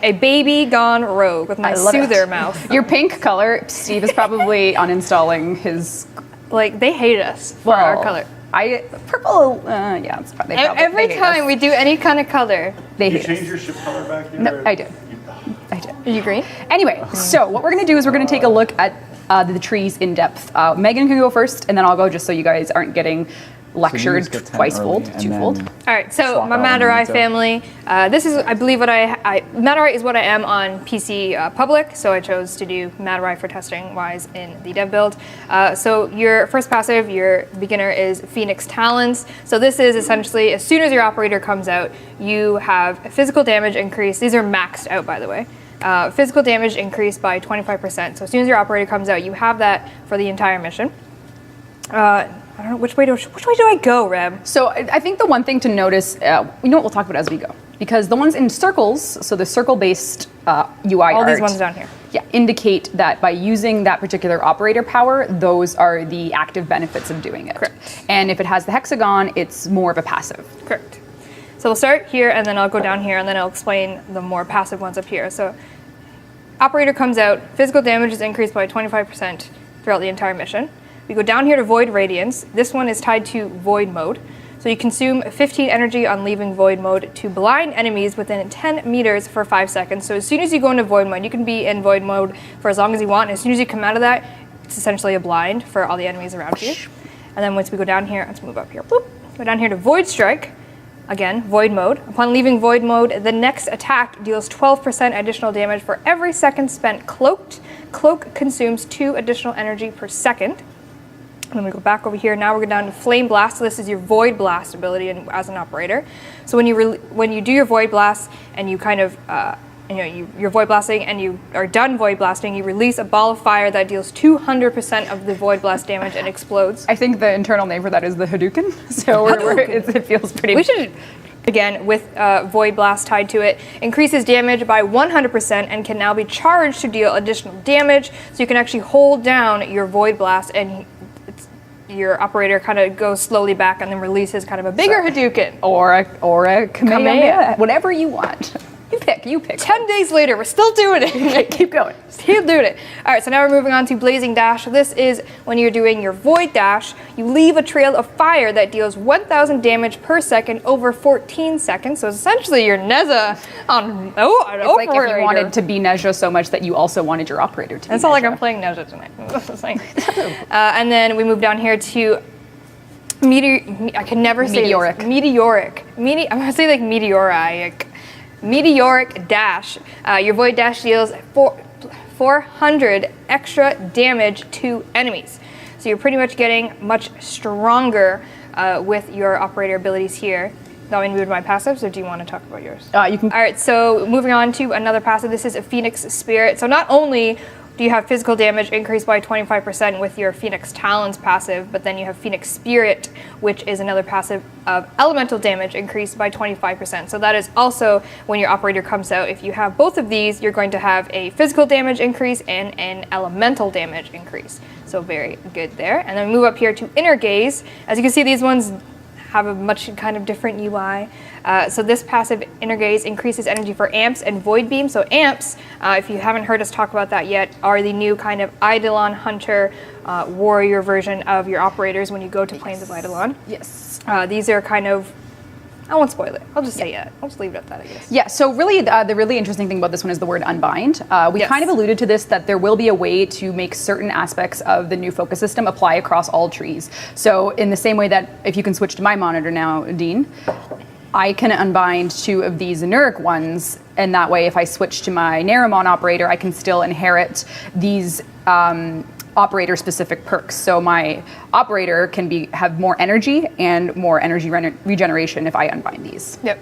A baby gone rogue with my soother mouth. Your pink color, Steve is probably uninstalling his... Like, they hate us for our color. Purple, yeah, it's probably every time we do any kind of color. They hate us. Did you change your ship color back here? No, I did. Are you green? Anyway, so what we're going to do is we're going to take a look at the trees in depth. Megan can go first, and then I'll go just so you guys aren't getting lectured twice-fold, twofold. All right, so my Madurai family, this is, I believe, what Madurai is what I am on PC public, so I chose to do Madurai for testing-wise in the dev build. So your first passive, your beginner, is Phoenix Talons. So this is essentially, as soon as your operator comes out, you have physical damage increase. These are maxed out, by the way. Physical damage increased by 25%. So as soon as your operator comes out, you have that for the entire mission. I don't know, which way do I go, Reb? So I think the one thing to notice, you know what, we'll talk about as we go. Because the ones in circles, so the circle-based UI all these ones down here. Yeah, indicate that by using that particular operator power, those are the active benefits of doing it. Correct. And if it has the hexagon, it's more of a passive. Correct. So we'll start here, and then I'll go down here, and then I'll explain the more passive ones up here. So operator comes out, physical damage is increased by 25% throughout the entire mission. We go down here to Void Radiance. This one is tied to Void Mode. So you consume 15 energy on leaving Void Mode to blind enemies within 10 meters for 5 seconds. So as soon as you go into Void Mode, you can be in Void Mode for as long as you want. And as soon as you come out of that, it's essentially a blind for all the enemies around you. And then once we go down here, let's move up here. Boop. Go down here to Void Strike. Again, Void Mode. Upon leaving Void Mode, the next attack deals 12% additional damage for every second spent cloaked. Cloak consumes 2 additional energy per second. And then we go back over here. Now we're going down to Flame Blast. So this is your Void Blast ability as an operator. So when you do your Void Blast and you kind of, you're Void Blasting and you are done Void Blasting, you release a ball of fire that deals 200% of the Void Blast damage and explodes. I think the internal name for that is the Hadouken. So it feels pretty... We should, again, with Void Blast tied to it, increases damage by 100% and can now be charged to deal additional damage. So you can actually hold down your Void Blast and your operator kind of goes slowly back and then releases kind of a bigger Hadouken. Or a Kamehameha. Whatever you want. You pick. 10 days later, we're still doing it. Okay, keep going. Still doing it. All right, so now we're moving on to Blazing Dash. This is when you're doing your Void Dash. You leave a trail of fire that deals 1,000 damage per second over 14 seconds. So essentially, your Neza on it's like if you wanted to be Nezha so much that you also wanted your operator to be It's not like I'm playing Nezha tonight. And then we move down here to I can never say Meteoric. This. Meteoric. I'm going to say like Meteoric. Meteoric Dash. Your Void Dash deals 400 extra damage to enemies. So you're pretty much getting much stronger with your operator abilities here. Now we move to my passives, or do you want to talk about yours? You can. All right, so moving on to another passive. This is a Phoenix Spirit. So not only do you have physical damage increased by 25% with your Phoenix Talons passive, but then you have Phoenix Spirit, which is another passive of elemental damage increased by 25%. So that is also when your operator comes out. If you have both of these, you're going to have a physical damage increase and an elemental damage increase. So very good there. And then we move up here to Inner Gaze. As you can see, these ones have a much kind of different UI. So this passive Inner Gaze increases energy for Amps and Void Beam. So Amps, if you haven't heard us talk about that yet, are the new kind of Eidolon Hunter warrior version of your operators when you go to Plains of Eidolon. Yes. These are kind of, I won't spoil it. I'll just say it. I'll just leave it at that, I guess. Yeah, so really the really interesting thing about this one is the word unbind. We kind of alluded to this, that there will be a way to make certain aspects of the new focus system apply across all trees. So in the same way that if you can switch to my monitor now, Dean, I can unbind 2 of these Zenurik ones, and that way if I switch to my Naramon operator, I can still inherit these operator-specific perks. So my operator can have more energy and more energy regeneration if I unbind these. Yep.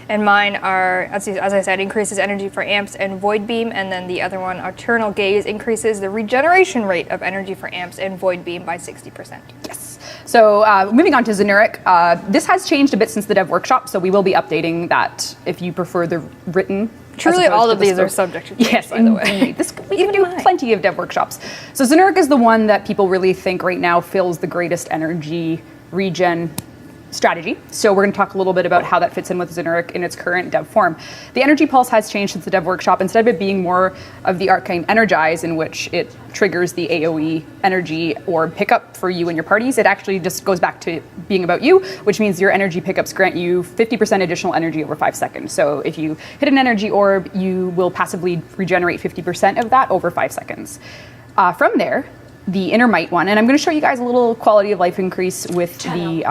And mine are, as I said, increases energy for Amps and Void Beam, and then the other one, Eternal Gaze, increases the regeneration rate of energy for Amps and Void Beam by 60%. Yes. So moving on to Zenurik, this has changed a bit since the dev workshop, so we will be updating that if you prefer the written. Truly all of these are subject to change, yes, by the way. We can do plenty of dev workshops. So Zenurik is the one that people really think right now fills the greatest energy regen strategy. So we're going to talk a little bit about how that fits in with Zenurik in its current dev form. The energy pulse has changed since the dev workshop. Instead of it being more of the arcane energize, in which it triggers the AoE energy or pickup for you and your parties, it actually just goes back to being about you, which means your energy pickups grant you 50% additional energy over 5 seconds. So if you hit an energy orb, you will passively regenerate 50% of that over 5 seconds. From there, the inner might one, and I'm going to show you guys a little quality of life increase with the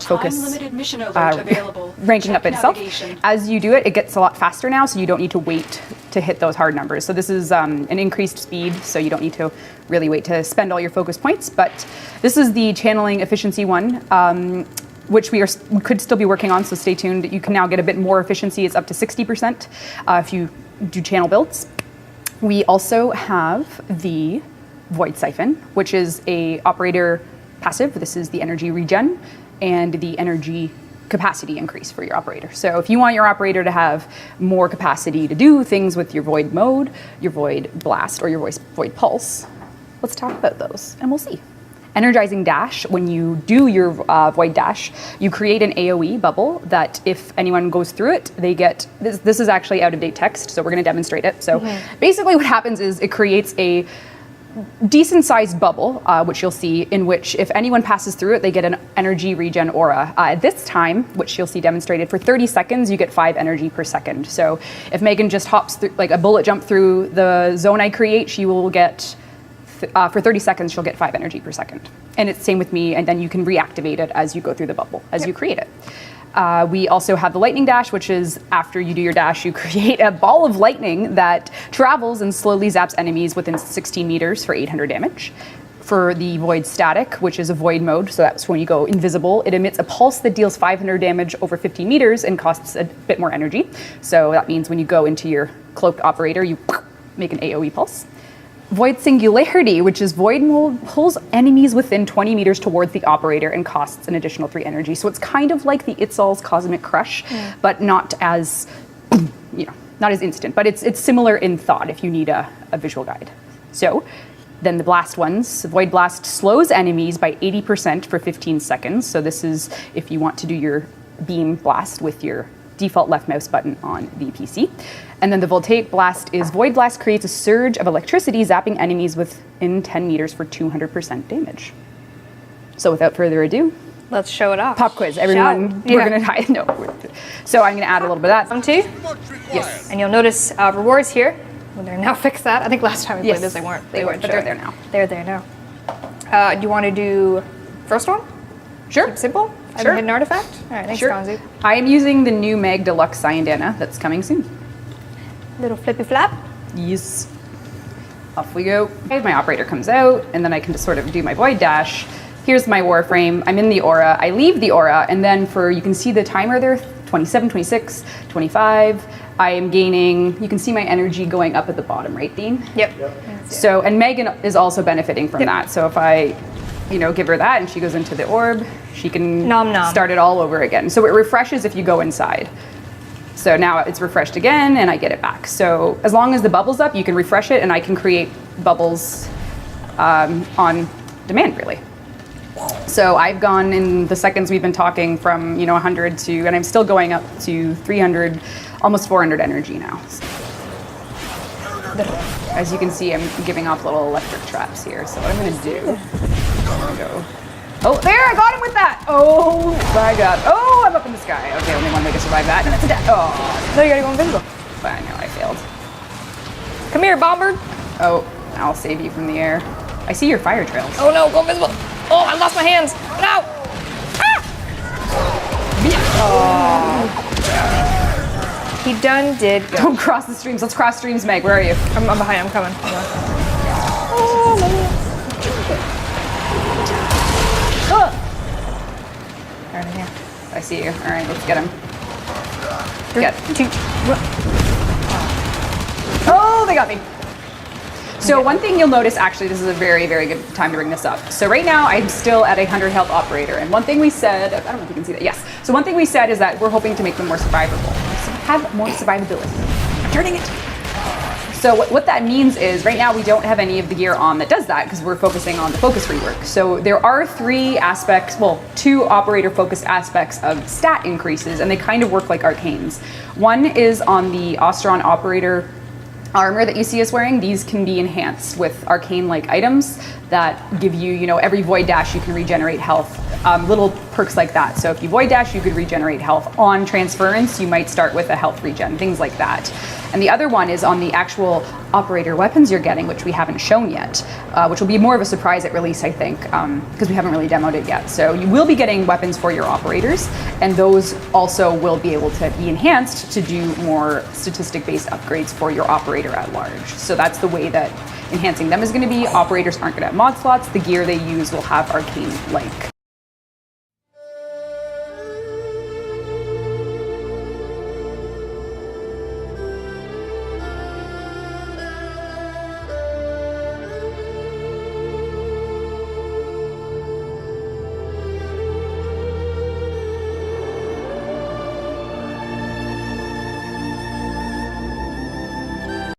focus mission alert available. ranking Check up itself. navigation. As you do it, it gets a lot faster now, so you don't need to wait to hit those hard numbers. So this is an increased speed, so you don't need to really wait to spend all your focus points. But this is the channeling efficiency one, which we could still be working on, so stay tuned. You can now get a bit more efficiency. It's up to 60% if you do channel builds. We also have the Void Siphon, which is a operator passive. This is the energy regen and the energy capacity increase for your operator. So if you want your operator to have more capacity to do things with your Void mode, your Void Blast, or your Void Pulse, let's talk about those and we'll see. Energizing Dash, when you do your Void Dash, you create an AoE bubble that if anyone goes through it, they get, this is actually out-of-date text, so we're going to demonstrate it. So basically what happens is it creates a decent-sized bubble, which you'll see, in which if anyone passes through it, they get an energy regen aura. At this time, which you'll see demonstrated, for 30 seconds, you get 5 energy per second. So if Megan just hops through, like a bullet jump through the zone I create, she will get, for 30 seconds, she'll get 5 energy per second. And it's same with me, and then you can reactivate it as you go through the bubble, as you create it. We also have the lightning dash, which is after you do your dash, you create a ball of lightning that travels and slowly zaps enemies within 16 meters for 800 damage. For the void static, which is a void mode, so that's when you go invisible, it emits a pulse that deals 500 damage over 50 meters and costs a bit more energy. So that means when you go into your cloaked operator, you make an AoE pulse. Void Singularity, which is void mode, pulls enemies within 20 meters towards the operator and costs an additional 3 energy. So it's kind of like the Itzal's Cosmic Crush, but not as, not as instant. But it's similar in thought if you need a visual guide. So then the blast ones, Void Blast slows enemies by 80% for 15 seconds. So this is if you want to do your beam blast with your default left mouse button on the PC. And then the Voltaic Blast is Void Blast creates a surge of electricity, zapping enemies within 10 meters for 200% damage. So without further ado, let's show it off. Pop quiz. Everyone, we're going to hide. No. So I'm going to add a little bit of that. 1, 2. Yes. And you'll notice rewards here. When they're now fixed that. I think last time we played this, they weren't. They weren't, but they're there now. They're there now. Do you want to do first one? Sure. Keep simple? Sure. Hidden artifact? All right, thanks, Sure. Gonzi. I am using the new Mag Deluxe Cyandana that's coming soon. Little flippy flap. Yes. Off we go. Okay, my operator comes out, and then I can just sort of do my void dash. Here's my Warframe. I'm in the aura. I leave the aura, and then you can see the timer there, 27, 26, 25. I am gaining, you can see my energy going up at the bottom, right, Dean? Yep. So, and Megan is also benefiting from that. So if I, give her that and she goes into the orb, she can start it all over again. So it refreshes if you go inside. So now it's refreshed again and I get it back. So as long as the bubble's up, you can refresh it and I can create bubbles on demand, really. So I've gone in the seconds we've been talking from 100 to, and I'm still going up to 300, almost 400 energy now. As you can see, I'm giving off little electric traps here. So what I'm going to do, I'm going to go. Oh, there, I got him with that. Oh my God. Oh, I'm up in the sky. Okay, only one way to survive that, and it's a death. Oh, No, you gotta go invisible. I know I failed. Come here, Bombard. Oh, I'll save you from the air. I see your fire trails. Oh no, go invisible. Oh, I lost my hands. No. Ah! He done did good. Don't cross the streams. Let's cross streams, Meg. Where are you? I'm behind. I'm coming. Right in here. I see you. All right, let's get him. 3, Get. 2. Oh, they got me. So one thing you'll notice, actually, this is a very, very good time to bring this up. So right now, I'm still at a 100 health operator. And one thing we said, I don't know if you can see that. Yes. So one thing we said is that we're hoping to make them more survivable. Have more survivability. I'm turning it. So what that means is right now we don't have any of the gear on that does that because we're focusing on the focus rework. So there are three aspects, well, two operator focused aspects of stat increases, and they kind of work like arcanes. One is on the Ostron operator armor that you see us wearing. These can be enhanced with arcane-like items that give you, every void dash you can regenerate health, little perks like that. So if you void dash, you could regenerate health. On transference, you might start with a health regen, things like that. And the other one is on the actual operator weapons you're getting, which we haven't shown yet, which will be more of a surprise at release, I think, because we haven't really demoed it yet. So you will be getting weapons for your operators, and those also will be able to be enhanced to do more statistic-based upgrades for your operator at large. So that's the way that enhancing them is going to be. Operators aren't going to have mod slots. The gear they use will have arcane-like